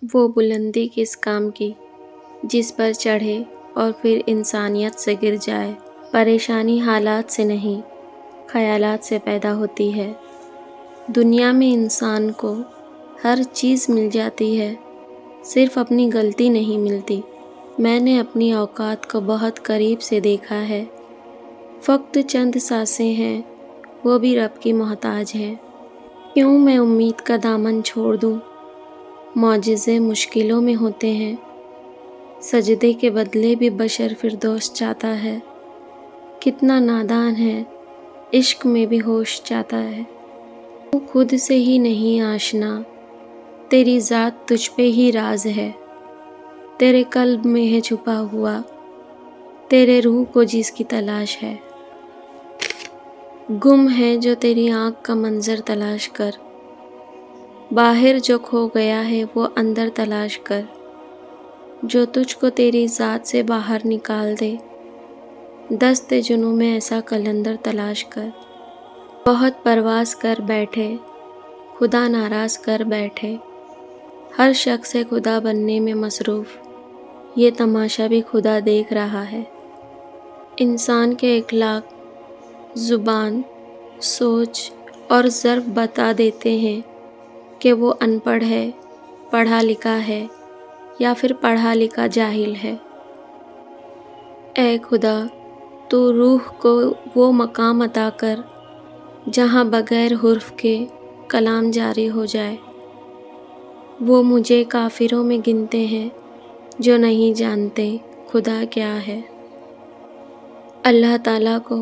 وہ بلندی کس کام کی جس پر چڑھے اور پھر انسانیت سے گر جائے۔ پریشانی حالات سے نہیں، خیالات سے پیدا ہوتی ہے۔ دنیا میں انسان کو ہر چیز مل جاتی ہے، صرف اپنی غلطی نہیں ملتی۔ میں نے اپنی اوقات کو بہت قریب سے دیکھا ہے۔ فقط چند سانسیں ہیں، وہ بھی رب کی محتاج ہیں۔ کیوں میں امید کا دامن چھوڑ دوں؟ معجزے مشکلوں میں ہوتے ہیں، سجدے کے بدلے بھی بشر فردوس چاہتا ہے۔ کتنا نادان ہے، عشق میں بھی ہوش چاہتا ہے۔ تو خود سے ہی نہیں آشنا، تیری ذات تجھ پہ ہی راز ہے۔ تیرے قلب میں ہے چھپا ہوا، تیرے روح کو جس کی تلاش ہے۔ گم ہے جو تیری آنکھ کا منظر تلاش کر، باہر جو کھو گیا ہے وہ اندر تلاش کر۔ جو تجھ کو تیری ذات سے باہر نکال دے، دست جنوں میں ایسا قلندر تلاش کر۔ بہت پرواز کر بیٹھے، خدا ناراض کر بیٹھے۔ ہر شخص خدا بننے میں مصروف، یہ تماشا بھی خدا دیکھ رہا ہے۔ انسان کے اخلاق، زبان، سوچ اور ظرف بتا دیتے ہیں کہ وہ ان پڑھ ہے، پڑھا لکھا ہے یا پھر پڑھا لکھا جاہل ہے۔ اے خدا، تو روح کو وہ مقام عطا کر جہاں بغیر حرف کے کلام جاری ہو جائے۔ وہ مجھے کافروں میں گنتے ہیں جو نہیں جانتے خدا کیا ہے۔ اللہ تعالیٰ کو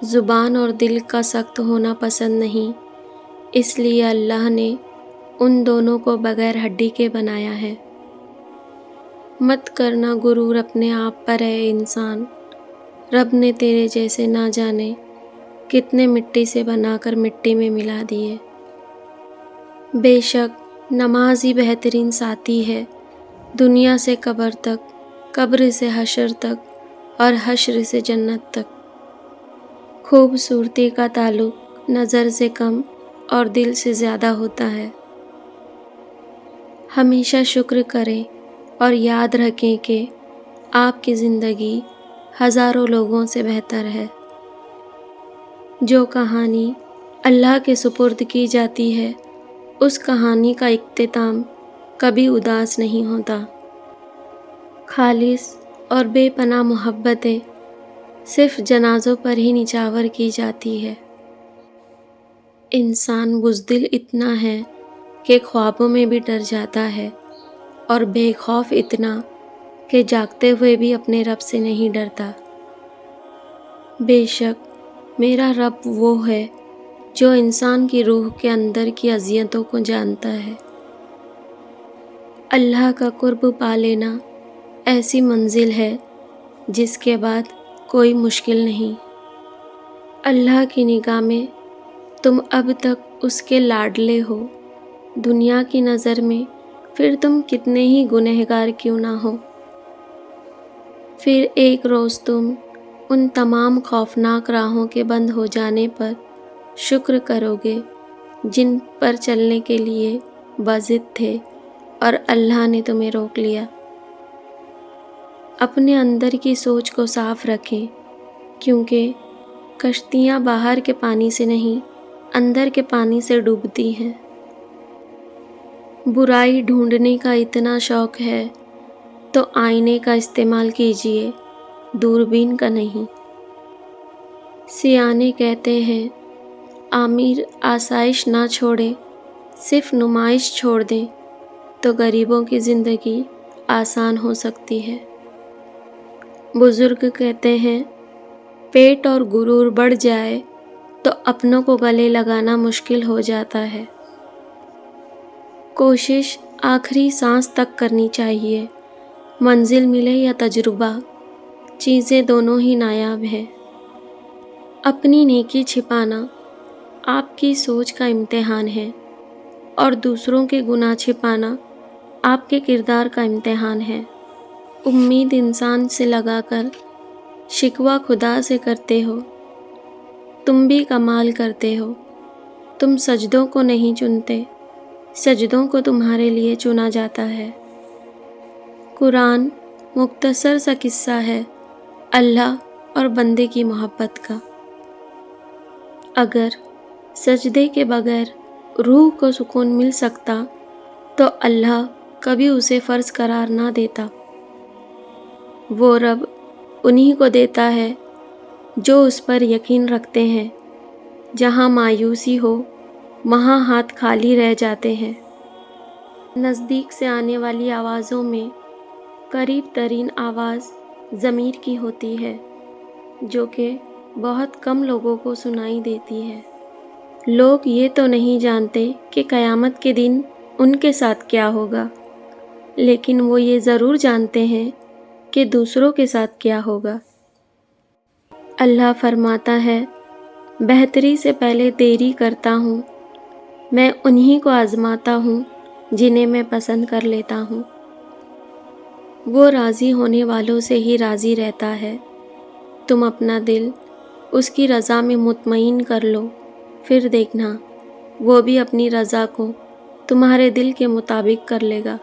زبان اور دل کا سخت ہونا پسند نہیں، اس لیے اللہ نے ان دونوں کو بغیر ہڈی کے بنایا ہے۔ مت کرنا غرور اپنے آپ پر اے انسان، رب نے تیرے جیسے نہ جانے کتنے مٹی سے بنا کر مٹی میں ملا دیے۔ بے شک نماز ہی بہترین ساتھی ہے، دنیا سے قبر تک، قبر سے حشر تک اور حشر سے جنت تک۔ خوبصورتی کا تعلق نظر سے کم اور دل سے زیادہ ہوتا ہے۔ ہمیشہ شکر کریں اور یاد رکھیں کہ آپ کی زندگی ہزاروں لوگوں سے بہتر ہے۔ جو کہانی اللہ کے سپرد کی جاتی ہے، اس کہانی کا اختتام کبھی اداس نہیں ہوتا۔ خالص اور بے پناہ محبتیں صرف جنازوں پر ہی نچھاور کی جاتی ہے۔ انسان بزدل اتنا ہے کہ خوابوں میں بھی ڈر جاتا ہے، اور بے خوف اتنا کہ جاگتے ہوئے بھی اپنے رب سے نہیں ڈرتا۔ بے شک میرا رب وہ ہے جو انسان کی روح کے اندر کی اذیتوں کو جانتا ہے۔ اللہ کا قرب پا لینا ایسی منزل ہے جس کے بعد کوئی مشکل نہیں۔ اللہ کی نگاہ میں تم اب تک اس کے لاڈلے ہو، دنیا کی نظر میں پھر تم کتنے ہی گنہگار کیوں نہ ہو۔ پھر ایک روز تم ان تمام خوفناک راہوں کے بند ہو جانے پر شکر کرو گے جن پر چلنے کے لیے باضد تھے اور اللہ نے تمہیں روک لیا۔ اپنے اندر کی سوچ کو صاف رکھیں، کیونکہ کشتیاں باہر کے پانی سے نہیں، اندر کے پانی سے ڈوبتی ہیں۔ برائی ڈھونڈنے کا اتنا شوق ہے تو آئینے کا استعمال کیجیے، دوربین کا نہیں۔ سیانے کہتے ہیں آمیر آسائش نہ چھوڑیں، صرف نمائش چھوڑ دیں تو غریبوں کی زندگی آسان ہو سکتی ہے۔ بزرگ کہتے ہیں پیٹ اور غرور بڑھ جائے تو اپنوں کو گلے لگانا مشکل ہو جاتا ہے۔ کوشش آخری سانس تک کرنی چاہیے، منزل ملے یا تجربہ، چیزیں دونوں ہی نایاب ہیں۔ اپنی نیکی چھپانا آپ کی سوچ کا امتحان ہے، اور دوسروں کے گناہ چھپانا آپ کے کردار کا امتحان ہے۔ امید انسان سے لگا کر شکوہ خدا سے کرتے ہو، تم بھی کمال کرتے ہو۔ تم سجدوں کو نہیں چنتے، سجدوں کو تمہارے لیے چنا جاتا ہے۔ قرآن مختصر سا قصہ ہے اللہ اور بندے کی محبت کا۔ اگر سجدے کے بغیر روح کو سکون مل سکتا تو اللہ کبھی اسے فرض قرار نہ دیتا۔ وہ رب انہی کو دیتا ہے جو اس پر یقین رکھتے ہیں۔ جہاں مایوسی ہو وہاں ہاتھ خالی رہ جاتے ہیں۔ نزدیک سے آنے والی آوازوں میں قریب ترین آواز ضمیر کی ہوتی ہے، جو کہ بہت کم لوگوں کو سنائی دیتی ہے۔ لوگ یہ تو نہیں جانتے کہ قیامت کے دن ان کے ساتھ کیا ہوگا، لیکن وہ یہ ضرور جانتے ہیں کہ دوسروں کے ساتھ کیا ہوگا۔ اللہ فرماتا ہے، بہتری سے پہلے دیری کرتا ہوں، میں انہی کو آزماتا ہوں جنہیں میں پسند کر لیتا ہوں۔ وہ راضی ہونے والوں سے ہی راضی رہتا ہے۔ تم اپنا دل اس کی رضا میں مطمئن کر لو، پھر دیکھنا وہ بھی اپنی رضا کو تمہارے دل کے مطابق کر لے گا۔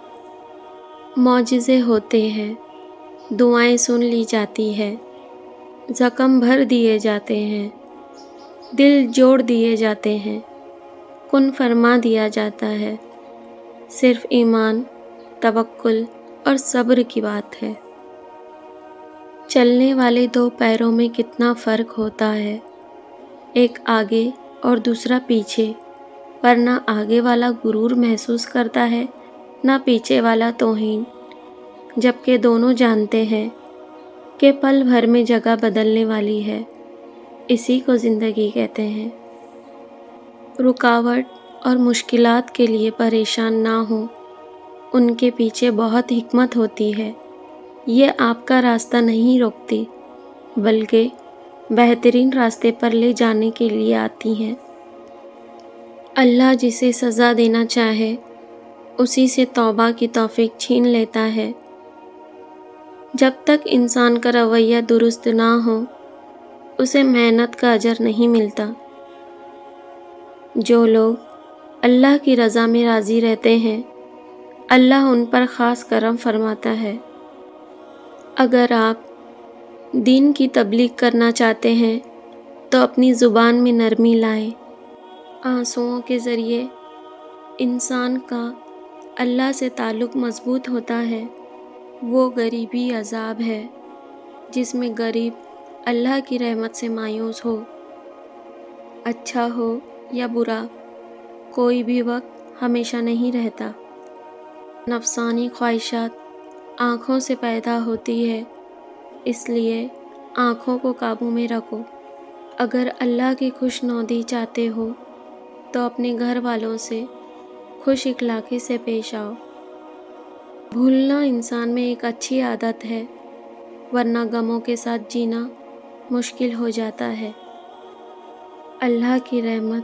معجزے ہوتے ہیں، دعائیں سن لی جاتی ہے، زخم بھر دیے جاتے ہیں، دل جوڑ دیے جاتے ہیں، کن فرما دیا جاتا ہے۔ صرف ایمان، توکل اور صبر کی بات ہے۔ چلنے والے دو پیروں میں کتنا فرق ہوتا ہے، ایک آگے اور دوسرا پیچھے، پر نہ آگے والا غرور محسوس کرتا ہے نہ پیچھے والا توہین، جبکہ دونوں جانتے ہیں کہ پل بھر میں جگہ بدلنے والی ہے۔ اسی کو زندگی کہتے ہیں۔ رکاوٹ اور مشکلات کے لیے پریشان نہ ہوں، ان کے پیچھے بہت حکمت ہوتی ہے۔ یہ آپ کا راستہ نہیں روکتی، بلکہ بہترین راستے پر لے جانے کے لیے آتی ہیں۔ اللہ جسے سزا دینا چاہے اسی سے توبہ کی توفیق چھین لیتا ہے۔ جب تک انسان کا رویہ درست نہ ہو اسے محنت کا اجر نہیں ملتا۔ جو لوگ اللہ کی رضا میں راضی رہتے ہیں اللہ ان پر خاص کرم فرماتا ہے۔ اگر آپ دین کی تبلیغ کرنا چاہتے ہیں تو اپنی زبان میں نرمی لائیں۔ آنسوؤں کے ذریعے انسان کا اللہ سے تعلق مضبوط ہوتا ہے۔ وہ غریبی عذاب ہے جس میں غریب اللہ کی رحمت سے مایوس ہو۔ اچھا ہو یا برا، کوئی بھی وقت ہمیشہ نہیں رہتا۔ نفسانی خواہشات آنکھوں سے پیدا ہوتی ہے، اس لیے آنکھوں کو قابو میں رکھو۔ اگر اللہ کی خوش نودی چاہتے ہو تو اپنے گھر والوں سے خوش اخلاقی سے پیش آؤ۔ بھولنا انسان میں ایک اچھی عادت ہے، ورنہ غموں کے ساتھ جینا مشکل ہو جاتا ہے۔ اللہ کی رحمت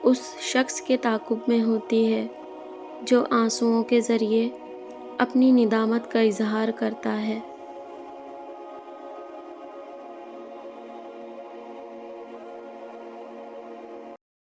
اس شخص کے تعاقب میں ہوتی ہے جو آنسوؤں کے ذریعے اپنی ندامت کا اظہار کرتا ہے۔